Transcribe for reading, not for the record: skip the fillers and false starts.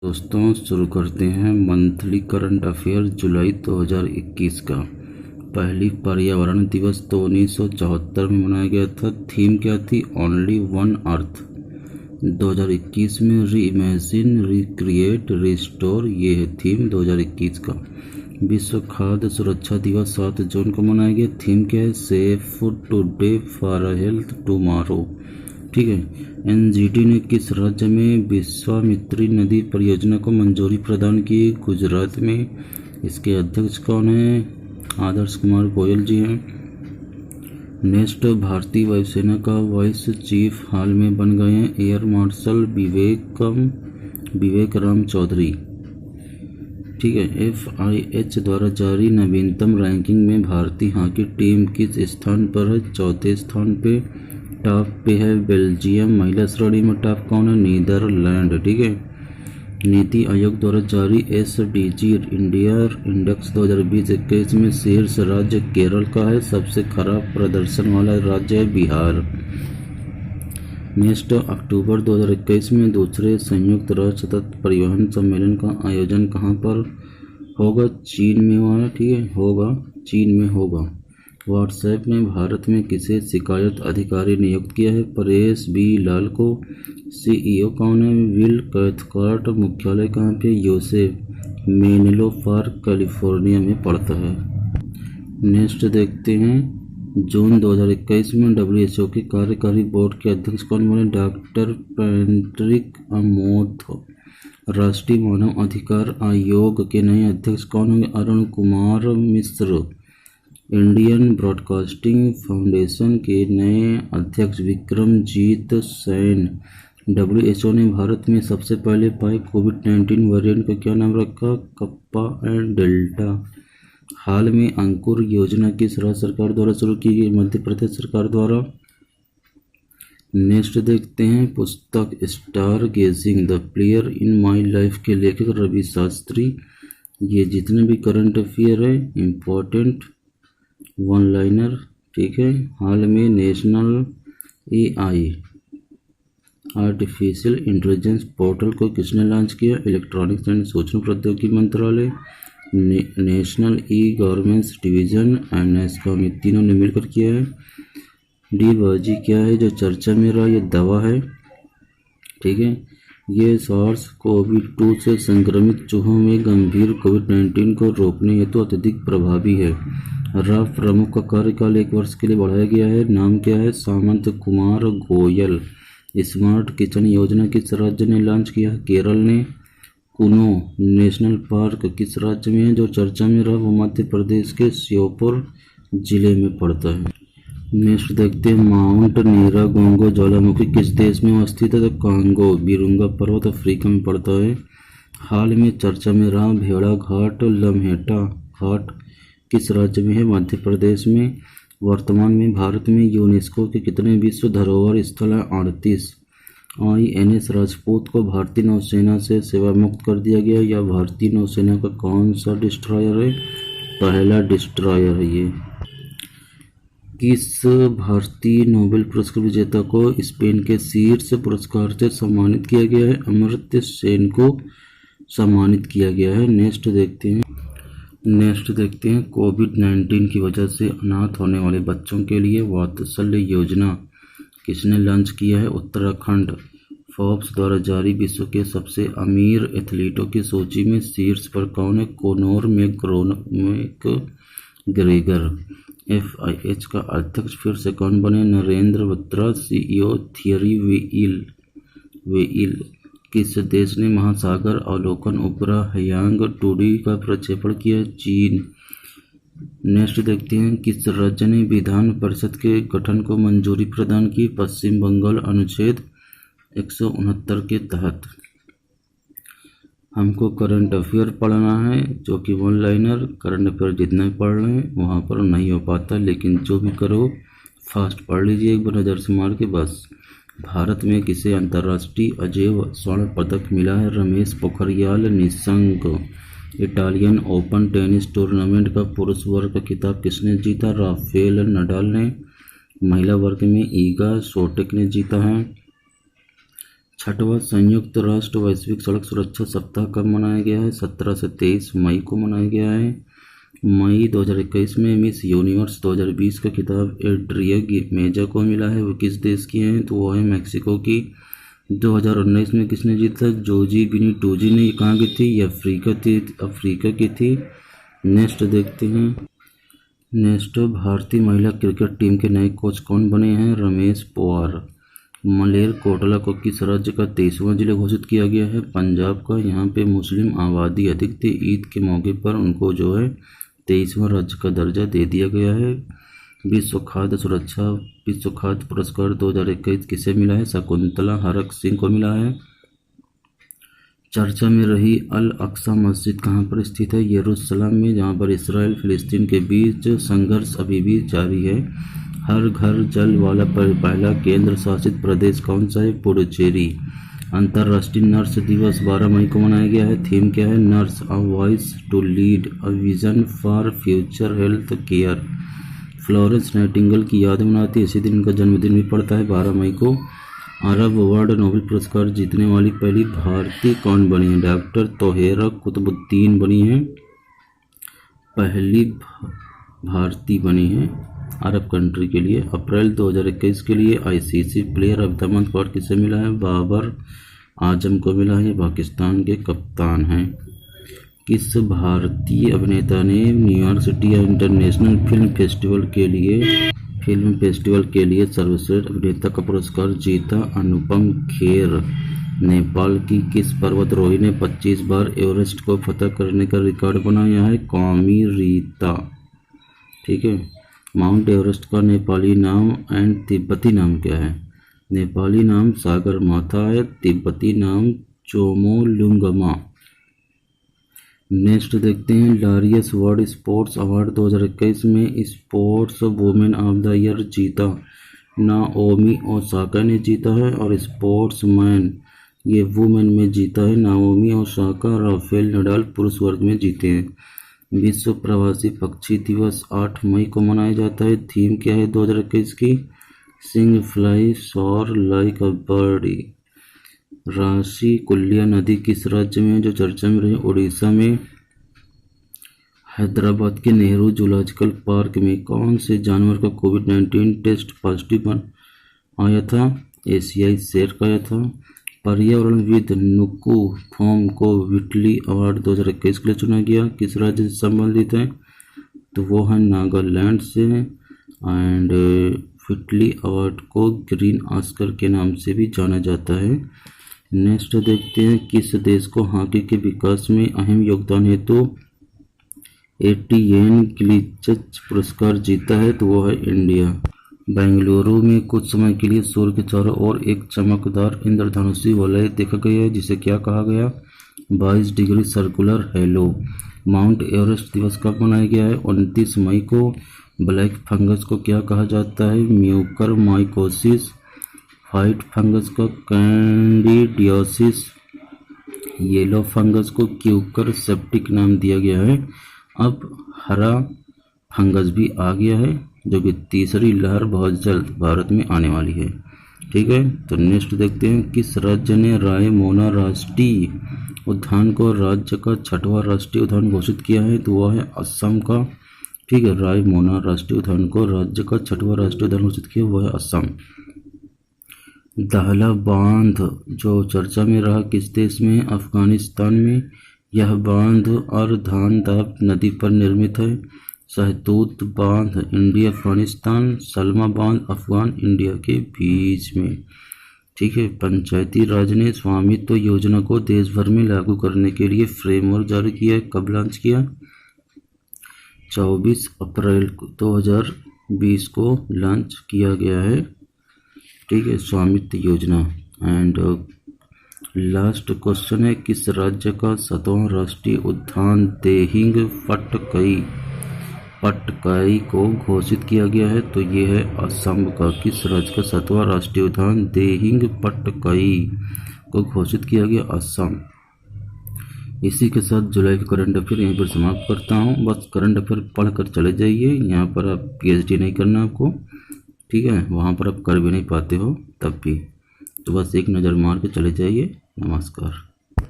दोस्तों शुरू करते हैं मंथली करंट अफेयर जुलाई 2021 का। पहली पर्यावरण दिवस तो 1974 में मनाया गया था। थीम क्या थी? Only one earth. 2021 में री इमेजिन, रिक्रिएट, रिस्टोर, ये है थीम 2021 का। विश्व खाद्य सुरक्षा दिवस 7 जून को मनाया गया। थीम क्या है? Safe food today for health tomorrow. ठीक है। एनजीटी ने किस राज्य में विश्वामित्री नदी परियोजना को मंजूरी प्रदान की? गुजरात में। इसके अध्यक्ष कौन है? आदर्श कुमार गोयल जी हैं। नेक्स्ट, भारतीय वायुसेना का वाइस चीफ हाल में बन गए हैं एयर मार्शल विवेक राम चौधरी। ठीक है। FIH द्वारा जारी नवीनतम रैंकिंग में भारतीय हॉकी टीम किस स्थान पर है? चौथे स्थान पे। टॉप पे है बेल्जियम। महिला श्रेणी में टॉप कौन है? नीदरलैंड। ठीक है। नीति आयोग द्वारा जारी SDG इंडिया इंडेक्स 2020-21 में शीर्ष राज्य केरल का है। सबसे खराब प्रदर्शन वाला राज्य है बिहार। नेक्स्ट, अक्टूबर 2021 में दूसरे संयुक्त राष्ट्र सतत परिवहन सम्मेलन का आयोजन कहाँ पर होगा? चीन में हुआ है। ठीक है, होगा चीन में होगा। व्हाट्सएप ने भारत में किसे शिकायत अधिकारी नियुक्त किया है? परेश बी लाल को। CEO कौन है? Will Cathcart. मुख्यालय कहाँ पे? यूसेफ मेनलो पार्क कैलिफोर्निया में पड़ता है। नेक्स्ट देखते हैं, जून 2021 में WHO के कार्यकारी बोर्ड के अध्यक्ष कौन बने? Doctor Patrick Amoth. राष्ट्रीय मानव अधिकार आयोग के नए अध्यक्ष कौन होंगे? Arun Kumar Mishra. Indian broadcasting foundation के नए अध्यक्ष विक्रमजीत सैन। WHO ने भारत में सबसे पहले पाए कोविड-19 वेरिएंट का क्या नाम रखा? Kappa and delta. हाल में अंकुर योजना किस राज्य सरकार द्वारा शुरू की गई? मध्य प्रदेश सरकार द्वारा। नेक्स्ट देखते हैं, पुस्तक stargazing the player in my life के लेखक रवि शास्त्री। ये जितने भी करंट अफेयर है इम्पोर्टेंट वन लाइनर। ठीक है। हाल में national AI artificial intelligence portal को किसने लॉन्च किया? इलेक्ट्रॉनिक्स एंड सूचना प्रौद्योगिकी मंत्रालय, national governance division and NSCOM, ये तीनों ने मिलकर किया है। डीबाजी क्या है जो चर्चा में रहा? ये दवा है। ठीक है। ये SARS-CoV-2 से संक्रमित चूहों में गंभीर कोविड-19 को रोकने हेतु अत्यधिक प्रभावी है। राव प्रमुख का कार्यकाल 1 वर्ष के लिए बढ़ाया गया है। नाम क्या है? सामंत कुमार गोयल। स्मार्ट किचन योजना किस राज्य ने लॉन्च किया? केरल ने। कुनो नेशनल पार्क किस राज्य में है जो चर्चा में रहा? वो मध्य प्रदेश के श्योपुर जिले में पड़ता है। नेक्स्ट देखते हैं, माउंट नीरागोंगो ज्वालामुखी किस देश में अवस्थित है? तो कांगो। बिरुंगा पर्वत अफ्रीका में पड़ता है। हाल में चर्चा में रहा भेड़ा घाट लम्हेटा घाट किस राज्य में है? मध्य प्रदेश में। वर्तमान में भारत में यूनेस्को के कितने विश्व धरोहर स्थल हैं? 38। INS राजपूत को भारतीय नौसेना से सेवा मुक्त कर दिया गया। या भारतीय नौसेना का कौन सा डिस्ट्रॉयर है? पहला डिस्ट्रॉयर है ये। किस भारतीय नोबेल पुरस्कार विजेता को स्पेन के शीर्ष पुरस्कार से सम्मानित किया गया है? अमर्त्य सेन को सम्मानित किया गया है। नेक्स्ट देखते हैं, कोविड-19 की वजह से अनाथ होने वाले बच्चों के लिए वात्सल्य योजना किसने लॉन्च किया है? उत्तराखंड। फोर्ब्स द्वारा जारी विश्व के सबसे अमीर एथलीटों की सूची में शीर्ष पर कौन है? कोनोर मैकग्रेगर। FIH का अध्यक्ष फिर से कौन बने? Narendra Batra. CEO theory Weil. किस देश ने महासागर अवलोकन उपग्रह हयांग 2D का प्रक्षेपण किया? चीन। नेक्स्ट देखते हैं, किस राज्य ने विधान परिषद के गठन को मंजूरी प्रदान की? पश्चिम बंगाल। अनुच्छेद 169 के तहत। हमको करंट अफेयर पढ़ना है जो कि वन लाइनर। करंट अफेयर जितना पढ़ रहे हैं वहाँ पर नहीं हो पाता, लेकिन जो भी करो फास्ट पढ़ लीजिए एक बार नज़र से मार के बस। भारत में किसे अंतर्राष्ट्रीय अजैव स्वर्ण पदक मिला है? Ramesh Pokhriyal Nishank. Italian open tennis tournament का पुरुष वर्ग का खिताब किसने जीता? राफेल नडाल ने। महिला वर्ग में ईगा स्विएटेक ने जीता है। छठवां संयुक्त राष्ट्र वैश्विक सड़क सुरक्षा सप्ताह कब मनाया गया है? 17 से 23 मई को मनाया गया है। मई 2021 में मिस यूनिवर्स 2020 का खिताब एड्रिया मेजा को मिला है। वो किस देश की हैं? तो वो है मैक्सिको की। 2019 में किसने जीता? जोजी बिनी टूजी ने। कहाँ की थी? ये अफ्रीका की थी। नेक्स्ट देखते हैं। नेक्स्ट, भारतीय महिला क्रिकेट टीम के नए कोच कौन बने हैं? रमेश पवार। मलेरकोटला को किस राज्य का 23वां जिला घोषित किया गया है? पंजाब का। यहाँ पे मुस्लिम आबादी अधिक थी। ईद के मौके पर उनको जो है 23वां राज्य का दर्जा दे दिया गया है। विश्व खाद्य पुरस्कार 2021 किसे मिला है? शकुंतला हरक सिंह को मिला है। चर्चा में रही अल अक्सा मस्जिद कहाँ पर स्थित है? यरूशलेम में, जहाँ पर इसराइल फिलिस्तीन के बीच संघर्ष अभी भी जारी है। हर घर जल वाला पहला केंद्र शासित प्रदेश कौन सा है? पुडुचेरी। अंतर्राष्ट्रीय नर्स दिवस 12 मई को मनाया गया है। थीम क्या है? Nurse a voice to lead a vision for future health care. Florence Nightingale की याद मनाती है। इसी दिन उनका जन्मदिन भी पड़ता है 12 मई को। अरब वर्ल्ड नोबेल पुरस्कार जीतने वाली पहली भारतीय कौन बनी है? डॉक्टर तोहेरा कुतुबुद्दीन बनी है। पहली भारतीय बनी है अरब कंट्री के लिए। अप्रैल 2021 के लिए ICC player of the month award किसे मिला है? बाबर आजम को मिला है। पाकिस्तान के कप्तान हैं। किस भारतीय अभिनेता ने New York city international film festival के लिए सर्वश्रेष्ठ अभिनेता का पुरस्कार जीता? अनुपम खेर। नेपाल की किस पर्वतारोही ने 25 बार एवरेस्ट को फतह करने का रिकॉर्ड बनाया है? कौमी रीता। ठीक है। माउंट एवरेस्ट का नेपाली नाम एंड तिब्बती नाम क्या है? नेपाली नाम सागर माथा है। तिब्बती नाम चोमोलुंगमा। नेक्स्ट देखते हैं। लारियस वर्ल्ड स्पोर्ट्स अवार्ड 2021 में sports women of the year जीता नाओमी ओसाका ने जीता है। और स्पोर्ट्स मैन ये वुमेन में जीता है नाओमी ओसाका। राफेल नडाल पुरुष वर्ग में जीते हैं। विश्व प्रवासी पक्षी दिवस 8 मई को मनाया जाता है। थीम क्या है 2021 की? सिंग फ्लाई सोर लाइक अ बर्डी। राशि कुल्या नदी किस राज्य में है जो चर्चा में रही? उड़ीसा में। हैदराबाद के नेहरू जूलॉजिकल पार्क में कौन से जानवर का कोविड-19 टेस्ट पॉजिटिव आया था? एशियाई शेर का आया था। पर्यावरणविद नुक्कू फोम को व्हिटली अवार्ड 2021 के लिए चुना गया। किस राज्य से संबंधित है? तो वो है नागालैंड से। एंड व्हिटली अवार्ड को ग्रीन ऑस्कर के नाम से भी जाना जाता है। नेक्स्ट देखते हैं। किस देश को हॉकी के विकास में अहम योगदान हेतु एटीएन ग्लिचज पुरस्कार जीता है? तो वो है इंडिया। बेंगलुरु में कुछ समय के लिए सूर्य के चारों ओर एक चमकदार इंद्रधनुषी वलय देखा गया है, जिसे क्या कहा गया? 22 degree circular hello. Mount Everest दिवस कब मनाया गया है? 29 मई को। ब्लैक फंगस को क्या कहा जाता है? Mucor mycosis. व्हाइट फंगस को कैंडिडियोसिस। येलो फंगस को क्यूकर सेप्टिक नाम दिया गया है। अब हरा फंगस भी आ गया है, जो कि तीसरी लहर बहुत जल्द भारत में आने वाली है। ठीक है, तो नेक्स्ट देखते हैं। किस राज्य ने रायमोना राष्ट्रीय उद्यान को राज्य का 6वां राष्ट्रीय उद्यान घोषित किया है? तो वह है असम का। ठीक है, रायमोना राष्ट्रीय उद्यान को राज्य का 6वां राष्ट्रीय उद्यान घोषित किया, वह है असम। दहला बांध जो चर्चा में रहा किस देश में? अफगानिस्तान में। यह बांध अर्धानदाब नदी पर निर्मित है। सहतूत बांध इंडिया अफगानिस्तान। सलमा बांध अफगान इंडिया के बीच में। ठीक है, पंचायती राज ने स्वामित्व योजना को देश भर में लागू करने के लिए फ्रेमवर्क जारी किया। कब लॉन्च किया? 24 अप्रैल 2020 को लॉन्च किया गया है। ठीक है, स्वामित्व योजना। एंड लास्ट क्वेश्चन है। किस राज्य का 7वां राष्ट्रीय उद्यान देहिंग पटकाई को घोषित किया गया है? तो ये है असम का। किस राज्य का 7वां राष्ट्रीय उद्यान देहिंग पटकाई को घोषित किया गया? असम। इसी के साथ जुलाई का करंट अफेयर यहीं पर समाप्त करता हूँ। बस करंट अफेयर पढ़कर चले जाइए। यहाँ पर आप पीएचडी नहीं करना आपको। ठीक है, वहाँ पर आप कर भी नहीं पाते हो तब भी। तो बस एक नज़र मार के चले जाइए। नमस्कार।